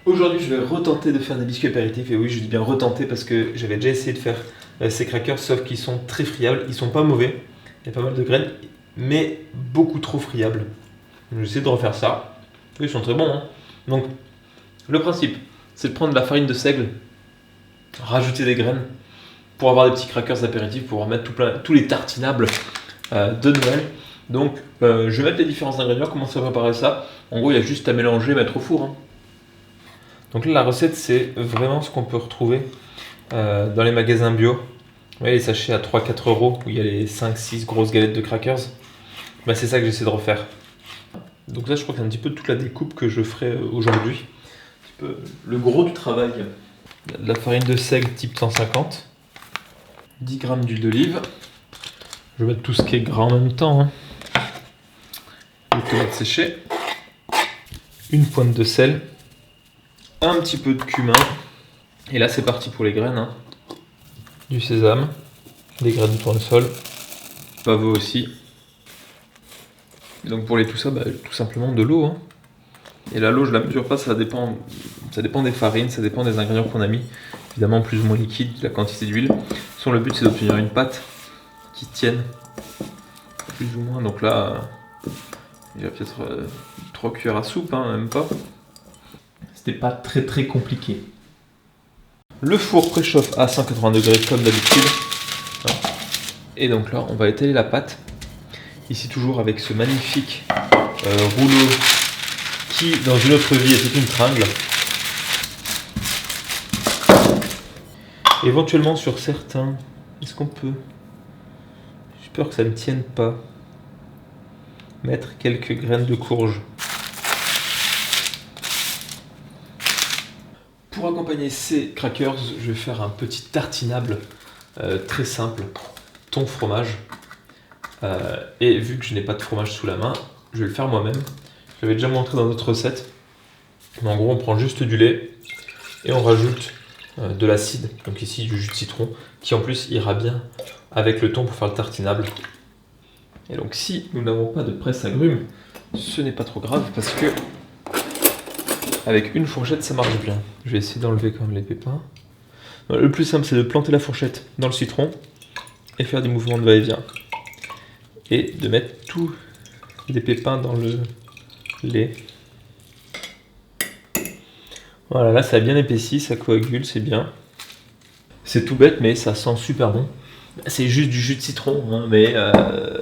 Aujourd'hui, je vais retenter de faire des biscuits apéritifs. Et oui, je dis bien retenter parce que j'avais déjà essayé de faire ces crackers, sauf qu'ils sont très friables. Ils sont pas mauvais, il y a pas mal de graines, mais beaucoup trop friables. Donc, j'essaie de refaire ça. Oui, ils sont très bons, hein. Donc, le principe, c'est de prendre de la farine de seigle, rajouter des graines pour avoir des petits crackers apéritifs, pour mettre tous les tartinables de Noël. Donc, je vais mettre les différents ingrédients, commencer à préparer ça. En gros, il y a juste à mélanger, mettre au four, hein. Donc là, la recette, c'est vraiment ce qu'on peut retrouver dans les magasins bio. Vous voyez, les sachets à 3-4 euros, où il y a les 5-6 grosses galettes de crackers. Bah, c'est ça que j'essaie de refaire. Donc là, je crois que c'est un petit peu toute la découpe que je ferai aujourd'hui. Un petit peu le gros du travail. De la farine de seigle type 150. 10 g d'huile d'olive. Je vais mettre tout ce qui est gras en même temps, hein. Les tomates séchées. Une pointe de sel. Un petit peu de cumin. Et là, c'est parti pour les graines, hein. Du sésame. Des graines de tournesol. Pavot aussi. Et donc pour les tout ça, tout simplement de l'eau, hein. Et là, l'eau, je la mesure pas, ça dépend des farines, ça dépend des ingrédients qu'on a mis. Évidemment, plus ou moins liquide, la quantité d'huile. Le but, c'est d'obtenir une pâte qui tienne plus ou moins. Donc là, il y a peut-être 3 cuillères à soupe, hein, même pas. C'était pas très très compliqué. Le four préchauffe à 180 degrés comme d'habitude. Et donc là, on va étaler la pâte. Ici, toujours avec ce magnifique rouleau qui, dans une autre vie, était une tringle. Éventuellement, sur certains, est-ce qu'on peut, j'ai peur que ça ne tienne pas, mettre quelques graines de courge. Pour accompagner ces crackers, je vais faire un petit tartinable très simple, thon fromage. Et vu que je n'ai pas de fromage sous la main, je vais le faire moi-même. Je l'avais déjà montré dans d'autres recettes. Mais en gros, on prend juste du lait et on rajoute de l'acide, donc ici du jus de citron, qui en plus ira bien avec le thon pour faire le tartinable. Et donc si nous n'avons pas de presse-agrumes, ce n'est pas trop grave parce que avec une fourchette ça marche bien. Je vais essayer d'enlever quand même les pépins. Le plus simple, c'est de planter la fourchette dans le citron et faire des mouvements de va-et-vient. Et de mettre tous les pépins dans le lait. Voilà, là ça a bien épaissi, ça coagule, c'est bien. C'est tout bête, mais ça sent super bon. C'est juste du jus de citron, hein, mais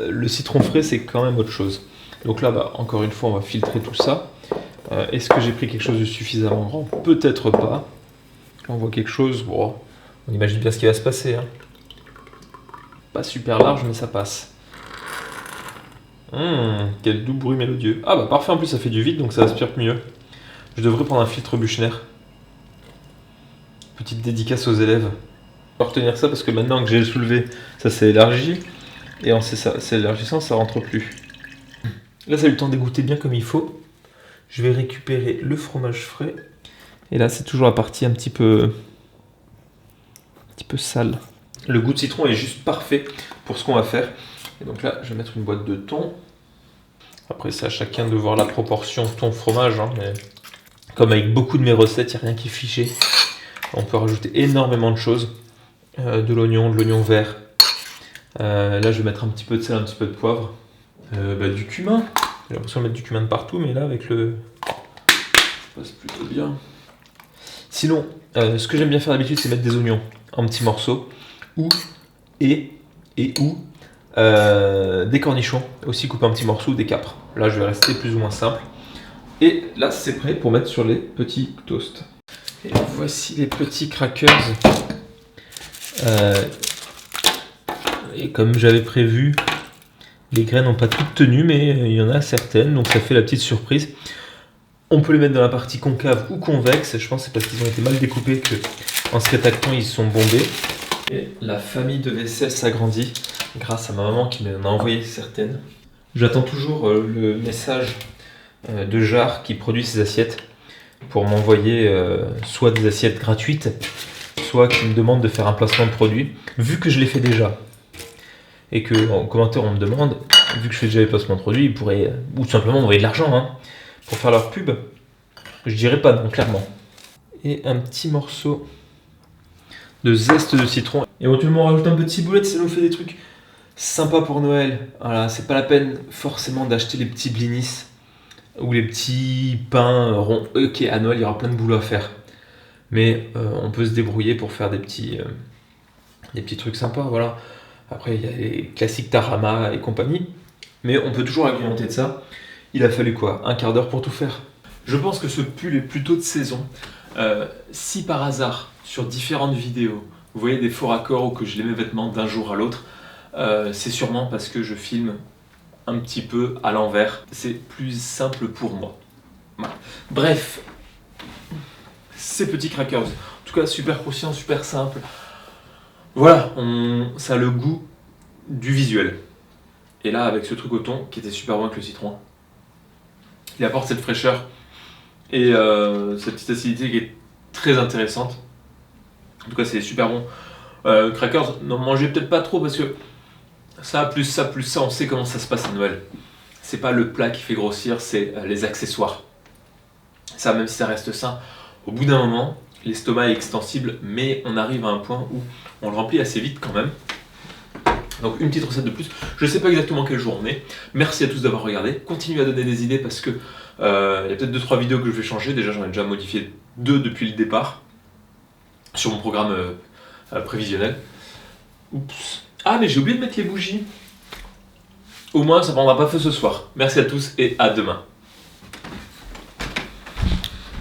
le citron frais, c'est quand même autre chose. Donc là, encore une fois, on va filtrer tout ça. Est-ce que j'ai pris quelque chose de suffisamment grand? Peut-être pas. Là, on voit quelque chose, bon, on imagine bien ce qui va se passer, hein. Pas super large, mais ça passe. Quel doux bruit mélodieux. Ah parfait, en plus ça fait du vide, donc ça aspire mieux. Je devrais prendre un filtre Buchner. Petite dédicace aux élèves. Je vais retenir ça parce que maintenant que j'ai soulevé, ça s'est élargi. Et en s'élargissant, ça rentre plus. Là, ça a eu le temps d'égoutter bien comme il faut. Je vais récupérer le fromage frais. Et là, c'est toujours la partie un petit peu sale. Le goût de citron est juste parfait pour ce qu'on va faire. Et donc là, je vais mettre une boîte de thon. Après, c'est à chacun de voir la proportion thon-fromage, hein, mais comme avec beaucoup de mes recettes, il n'y a rien qui est fiché. On peut rajouter énormément de choses. De l'oignon vert. Là, je vais mettre un petit peu de sel, un petit peu de poivre. Du cumin. J'ai l'impression de mettre du cumin de partout, mais là, avec le... ça passe plutôt bien. Sinon, ce que j'aime bien faire d'habitude, c'est mettre des oignons en petits morceaux. Des cornichons, aussi coupés en petits morceaux, des capres. Là, je vais rester plus ou moins simple. Et là, c'est prêt pour mettre sur les petits toasts. Et voici les petits crackers. Et comme j'avais prévu, les graines n'ont pas toutes tenu, mais il y en a certaines, donc ça fait la petite surprise. On peut les mettre dans la partie concave ou convexe. Je pense que c'est parce qu'ils ont été mal découpés qu'en se rétractant, ils sont bombés. Et la famille de vaisselle s'agrandit grâce à ma maman qui m'en a envoyé certaines. J'attends toujours le message de Jar qui produit ces assiettes pour m'envoyer soit des assiettes gratuites, soit qui me demande de faire un placement de produit, vu que je l'ai fait déjà. Et que en commentaire on me demande, vu que je fais déjà les placements de produits, ils pourraient, ou tout simplement envoyer de l'argent, hein, pour faire leur pub. Je dirais pas non, clairement. et un petit morceau de zeste de citron. Éventuellement, on rajoute un peu de ciboulette, ça nous fait des trucs sympas pour Noël. Voilà, c'est pas la peine forcément d'acheter les petits blinis ou les petits pains ronds. Ok, à Noël, il y aura plein de boulot à faire. Mais on peut se débrouiller pour faire des petits trucs sympas, voilà. Après, il y a les classiques Tarama et compagnie. Mais on peut toujours agrémenter de ça. Il a fallu quoi? Un quart d'heure pour tout faire. Je pense que ce pull est plutôt de saison. Si par hasard, sur différentes vidéos, vous voyez des faux raccords ou que je les mes vêtements d'un jour à l'autre, c'est sûrement parce que je filme un petit peu à l'envers. C'est plus simple pour moi. Voilà. Bref, ces petits crackers, en tout cas super croustillant, super simple. Voilà, ça a le goût du visuel. Et là, avec ce truc au thon, qui était super bon avec le citron, il apporte cette fraîcheur et cette petite acidité qui est très intéressante. En tout cas, c'est super bon. Crackers, n'en mangez peut-être pas trop parce que ça, plus ça, on sait comment ça se passe à Noël. C'est pas le plat qui fait grossir, c'est les accessoires. Ça, même si ça reste sain, au bout d'un moment, l'estomac est extensible, mais on arrive à un point où on le remplit assez vite quand même. Donc une petite recette de plus. Je ne sais pas exactement quel jour on est. Merci à tous d'avoir regardé. Continuez à donner des idées parce que il y a peut-être 2-3 vidéos que je vais changer. Déjà, j'en ai déjà modifié 2 depuis le départ sur mon programme prévisionnel. Oups. Ah, mais j'ai oublié de mettre les bougies. Au moins, ça ne prendra pas feu ce soir. Merci à tous et à demain.